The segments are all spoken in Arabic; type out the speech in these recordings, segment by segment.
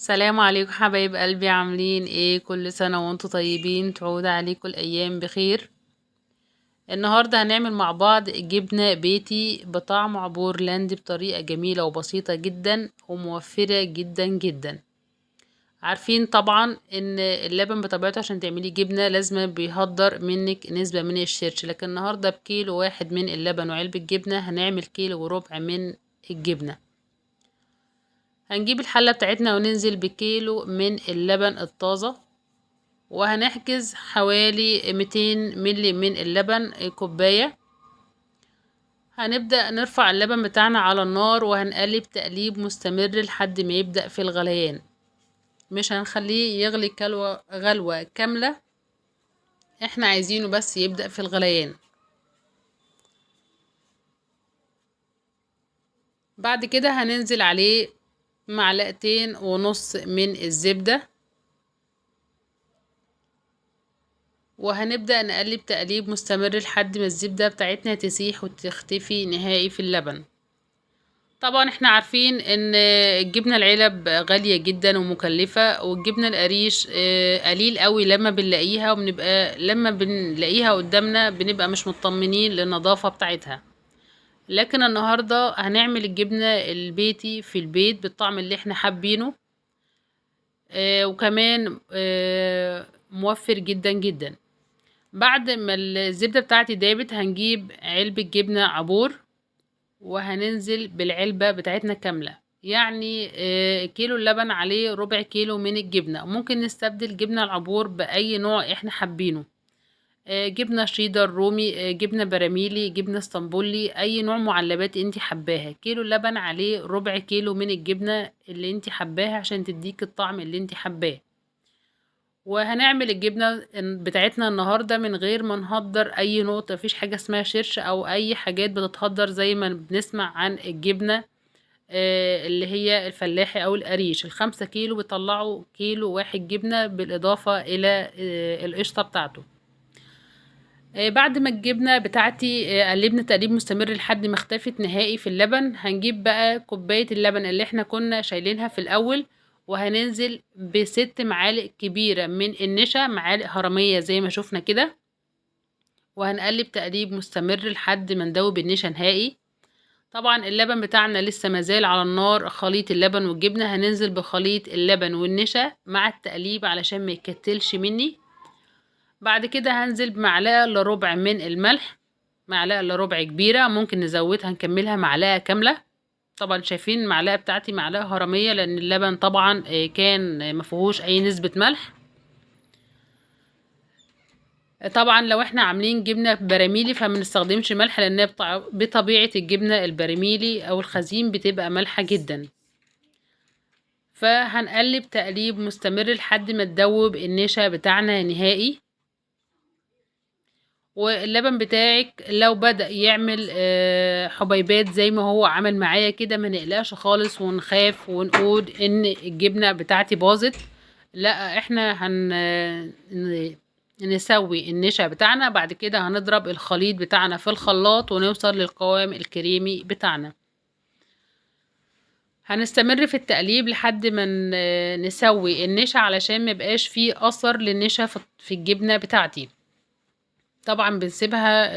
السلام عليكم حبايب قلبي، عاملين ايه؟ كل سنة وانتم طيبين، تعود عليكم الايام بخير. النهاردة هنعمل مع بعض جبنة بيتي بطعم عبور لاند بطريقة جميلة وبسيطة جدا وموفرة جدا جدا. عارفين طبعا ان اللبن بطبيعته عشان تعملي جبنة لازم بيهدر منك نسبة من الشرش، لكن النهاردة بكيلو واحد من اللبن وعلبة جبنة هنعمل كيلو وربع من الجبنة. هنجيب الحلة بتاعتنا وننزل بكيلو من اللبن الطازة، وهنحجز حوالي 200 ملي من اللبن كوباية. هنبدأ نرفع اللبن بتاعنا على النار وهنقلب تقليب مستمر لحد ما يبدأ في الغليان، مش هنخليه يغلي غلوة كاملة، احنا عايزينه بس يبدأ في الغليان. بعد كده هننزل عليه معلقتين ونص من الزبدة، وهنبدأ نقلب تقليب مستمر لحد ما الزبدة بتاعتنا تسيح وتختفي نهائي في اللبن. طبعا احنا عارفين ان الجبنة العلب غالية جدا ومكلفة، والجبنة القريش قليل قوي لما بنلاقيها قدامنا بنبقى مش مطمنين للنظافة بتاعتها. لكن النهاردة هنعمل الجبنة البيتي في البيت بالطعم اللي احنا حابينه، وكمان موفر جدا جدا. بعد ما الزبدة بتاعتي دابت هنجيب علبة جبنة عبور وهننزل بالعلبة بتاعتنا كاملة، يعني كيلو اللبن عليه ربع كيلو من الجبنة. ممكن نستبدل جبنة العبور بأي نوع احنا حابينه، جبنة شيدر رومي، جبنة براميلي، جبنة اسطنبولي، اي نوع معلبات انتي حباها. كيلو اللبن عليه ربع كيلو من الجبنة اللي انتي حباها عشان تديك الطعم اللي انتي حباه. وهنعمل الجبنة بتاعتنا النهاردة من غير ما نهدر اي نقطة، مفيش حاجة اسمها شرش او اي حاجات بتتهدر زي ما بنسمع عن الجبنة اللي هي الفلاحي او القريش. ال5 كيلو بيطلعوا كيلو واحد جبنة بالاضافة الى القشطة بتاعته. بعد ما الجبنة بتاعتي قلبنا تقليب مستمر لحد ما اختفت نهائي في اللبن، هنجيب بقى كوباية اللبن اللي احنا كنا شايلينها في الاول، وهننزل ب6 معالق كبيرة من النشا، معالق هرمية زي ما شفنا كده، وهنقلب تقليب مستمر لحد ما ندوب النشا نهائي. طبعا اللبن بتاعنا لسه مازال على النار، خليط اللبن والجبنة هننزل بخليط اللبن والنشا مع التقليب علشان ما يكتلش مني. بعد كده هنزل بمعلقة الا ربع من الملح، معلقة الا ربع كبيرة، ممكن نزودها نكملها معلقة كاملة. طبعا شايفين المعلقة بتاعتي معلقة هرمية لان اللبن طبعا كان مفيهوش اي نسبة ملح. طبعا لو احنا عاملين جبنة براميلي فمنستخدمش ملح، لان بطبيعة الجبنة البراميلي او الخزين بتبقى مالحة جدا. فهنقلب تقليب مستمر لحد ما تدوب النشا بتاعنا نهائي. واللبن بتاعك لو بدأ يعمل حبيبات زي ما هو عمل معايا كده، ما نقلقش خالص ونخاف ونقول ان الجبنة بتاعتي باظت. لا، احنا نسوي النشا بتاعنا، بعد كده هنضرب الخليط بتاعنا في الخلاط ونوصل للقوام الكريمي بتاعنا. هنستمر في التقليب لحد ما نسوي النشا علشان ميبقاش فيه اثر للنشا في الجبنة بتاعتي. طبعا بنسيبها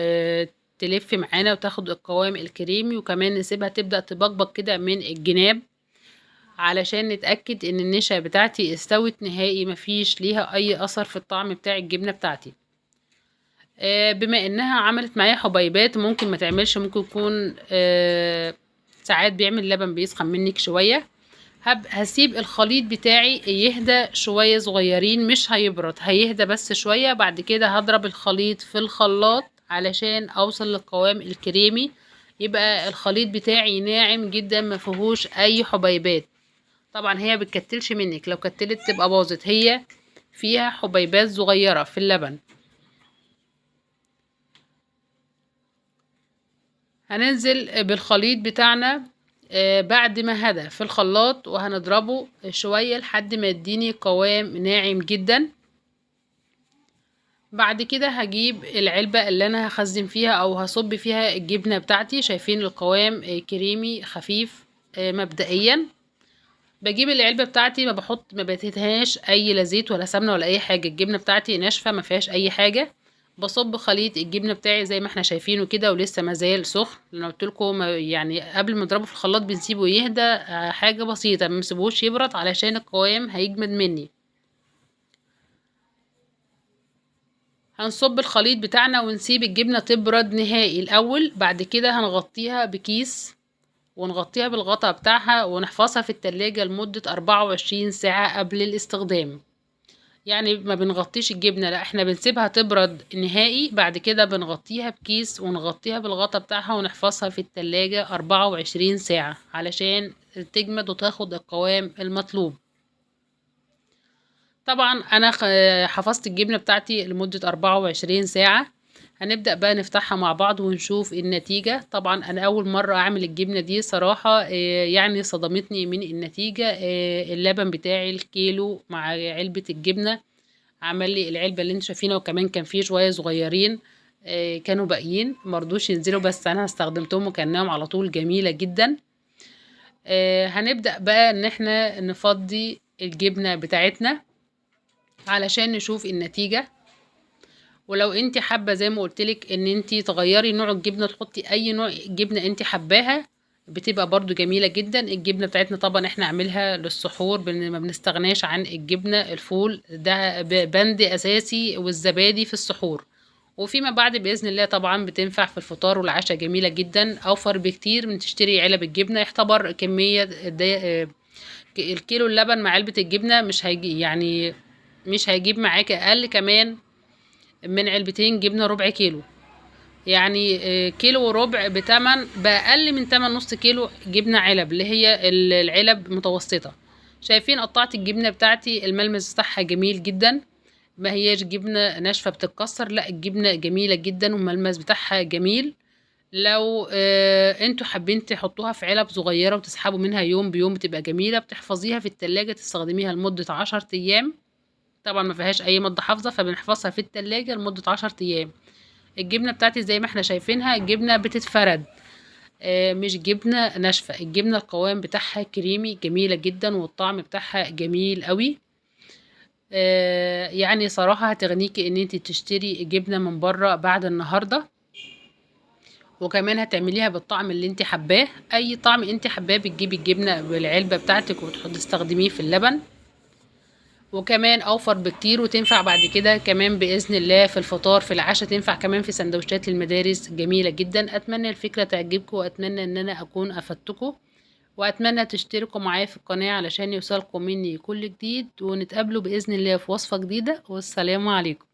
تلف معانا وتاخد القوام الكريمي، وكمان نسيبها تبدأ تبقبق كده من الجناب علشان نتأكد ان النشا بتاعتي استوت نهائي، مفيش ليها اي اثر في الطعم بتاع الجبنة بتاعتي. بما انها عملت معايا حبيبات ممكن ما تعملش، ممكن يكون ساعات بيعمل لبن بيسخن منك شوية. هسيب الخليط بتاعي يهدى شوية صغيرين، مش هيبرد، هيهدى بس شوية. بعد كده هضرب الخليط في الخلاط علشان اوصل للقوام الكريمي، يبقى الخليط بتاعي ناعم جدا ما فيهوش اي حبيبات. طبعا هي بتكتلش منك، لو كتلت تبقى باظت، هي فيها حبيبات صغيرة في اللبن. هننزل بالخليط بتاعنا بعد ما هدى في الخلاط، وهنضربه شوية لحد ما يديني قوام ناعم جدا. بعد كده هجيب العلبة اللي انا هخزن فيها او هصب فيها الجبنة بتاعتي. شايفين القوام كريمي خفيف مبدئيا. بجيب العلبة بتاعتي ما بتهاش اي لا زيت ولا سمنة ولا اي حاجة، الجبنة بتاعتي ناشفة ما فيهاش اي حاجة. بصب خليط الجبنة بتاعي زي ما احنا شايفينه كده، ولسه مازال سخن. انا قلت لكم يعني قبل ما نضربه في الخلاط بنسيبه يهدى، حاجة بسيطة، ما نسيبوش يبرد علشان القوام هيجمد مني. هنصب الخليط بتاعنا ونسيب الجبنة تبرد نهائي الاول، بعد كده هنغطيها بكيس ونغطيها بالغطا بتاعها ونحفظها في التلاجة لمدة 24 ساعة قبل الاستخدام. يعني ما بنغطيش الجبنة، لا احنا بنسيبها تبرد نهائي، بعد كده بنغطيها بكيس ونغطيها بالغطا بتاعها ونحفظها في التلاجة 24 ساعة علشان تجمد وتاخد القوام المطلوب. طبعا انا حفظت الجبنة بتاعتي لمدة 24 ساعة. هنبدأ بقى نفتحها مع بعض ونشوف النتيجة. طبعا انا اول مرة اعمل الجبنة دي صراحة، يعني صدمتني من النتيجة. اللبن بتاعي الكيلو مع علبة الجبنة عمل لي العلبة اللي انتوا شايفينها، وكمان كان فيه شوية صغيرين كانوا باقيين مرضوش ينزلوا، بس انا استخدمتهم وكانهم على طول جميلة جدا. هنبدأ بقى ان احنا نفضي الجبنة بتاعتنا علشان نشوف النتيجة. ولو انت حابة زي ما قلتلك ان انت تغيري نوع الجبنة، تحطي اي نوع جبنة انت حباها، بتبقى برضو جميلة جدا. الجبنة بتاعتنا طبعا احنا عاملها للسحور، ما بنستغناش عن الجبنة الفول، ده بند اساسي، والزبادي في السحور. وفيما بعد بإذن الله طبعا بتنفع في الفطار والعشاء، جميلة جدا، اوفر بكتير من تشتري علب الجبنة. يعتبر كمية الكيلو اللبن مع علبة الجبنة مش هيجي، يعني مش هيجيب معاك اقل كمان من علبتين جبنة ربع كيلو. يعني كيلو وربع بأقل من تمن نص كيلو جبنة علب، اللي هي العلب متوسطة. شايفين قطعت الجبنة بتاعتي الملمس بتاعها جميل جدا، ما هياش جبنة ناشفة بتتكسر، لا الجبنة جميلة جدا والملمس بتاعها جميل. لو انتوا حابين تحطوها في علب صغيرة وتسحبوا منها يوم بيوم بتبقى جميلة، بتحفظيها في التلاجة تستخدميها لمدة 10 ايام. طبعا ما فيهاش اي مادة حافظة، فبنحفظها في التلاجة لمدة 10 ايام. الجبنة بتاعتي زي ما احنا شايفينها الجبنة بتتفرد، مش جبنة ناشفة. الجبنة القوام بتاعها كريمي جميلة جدا، والطعم بتاعها جميل قوي. يعني صراحة هتغنيكي ان انت تشتري جبنة من بره بعد النهاردة. وكمان هتعمليها بالطعم اللي انت حباه، اي طعم انت حباه بتجيبي الجبنة بالعلبة بتاعتك وتستخدميه في اللبن، وكمان اوفر بكتير. وتنفع بعد كده كمان باذن الله في الفطار في العشاء، تنفع كمان في سندوتشات المدارس، جميله جدا. اتمنى الفكره تعجبكم، واتمنى ان انا اكون افدتكم، واتمنى تشتركوا معايا في القناه علشان يوصلكم مني كل جديد، ونتقابلوا باذن الله في وصفه جديده، والسلام عليكم.